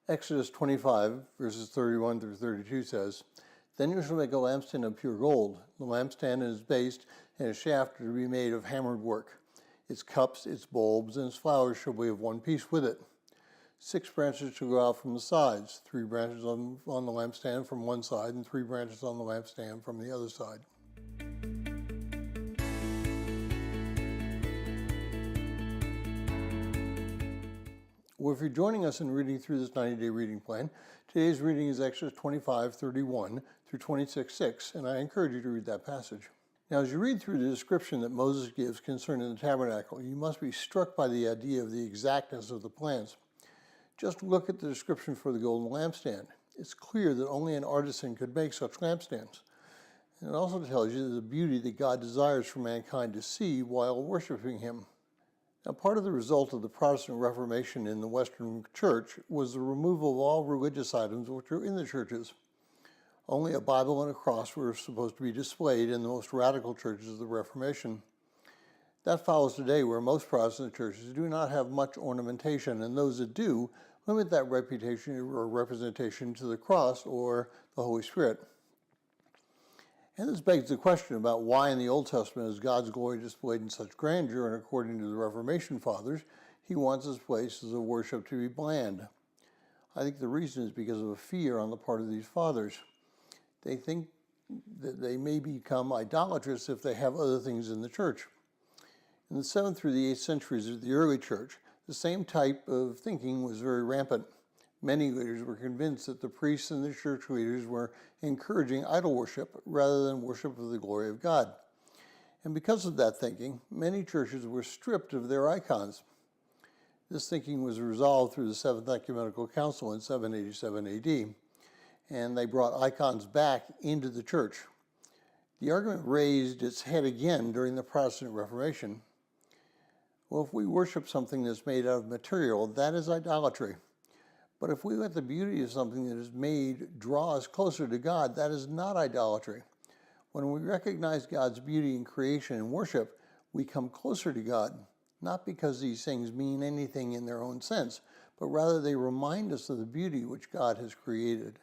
Exodus 25, verses 31 through 32 says, "Then you shall make a lampstand of pure gold. The lampstand and its base and its shaft are to be made of hammered work. Its cups, its bulbs, and its flowers shall be of one piece with it. 6 branches shall go out from the sides, 3 branches on the lampstand from one side, and 3 branches on the lampstand from the other side." Well, if you're joining us in reading through this 90-day reading plan, today's reading is Exodus 25:31 through 26:6, and I encourage you to read that passage. Now, as you read through the description that Moses gives concerning the tabernacle, you must be struck by the idea of the exactness of the plans. Just look at the description for the golden lampstand. It's clear that only an artisan could make such lampstands. And it also tells you the beauty that God desires for mankind to see while worshiping Him. Now, part of the result of the Protestant Reformation in the Western Church was the removal of all religious items which were in the churches. Only a Bible and a cross were supposed to be displayed in the most radical churches of the Reformation. That follows today, where most Protestant churches do not have much ornamentation, and those that do limit that reputation or representation to the cross or the Holy Spirit. And this begs the question about why in the Old Testament is God's glory displayed in such grandeur, and according to the Reformation Fathers, He wants His places of worship to be bland. I think the reason is because of a fear on the part of these fathers. They think that they may become idolatrous if they have other things in the church. In the 7th through the 8th centuries of the early church, the same type of thinking was very rampant. Many leaders were convinced that the priests and the church leaders were encouraging idol worship rather than worship of the glory of God. And because of that thinking, many churches were stripped of their icons. This thinking was resolved through the Seventh Ecumenical Council in 787 AD, and they brought icons back into the church. The argument raised its head again during the Protestant Reformation. Well, if we worship something that's made out of material, that is idolatry. But if we let the beauty of something that is made draw us closer to God, that is not idolatry. When we recognize God's beauty in creation and worship, we come closer to God, not because these things mean anything in their own sense, but rather they remind us of the beauty which God has created.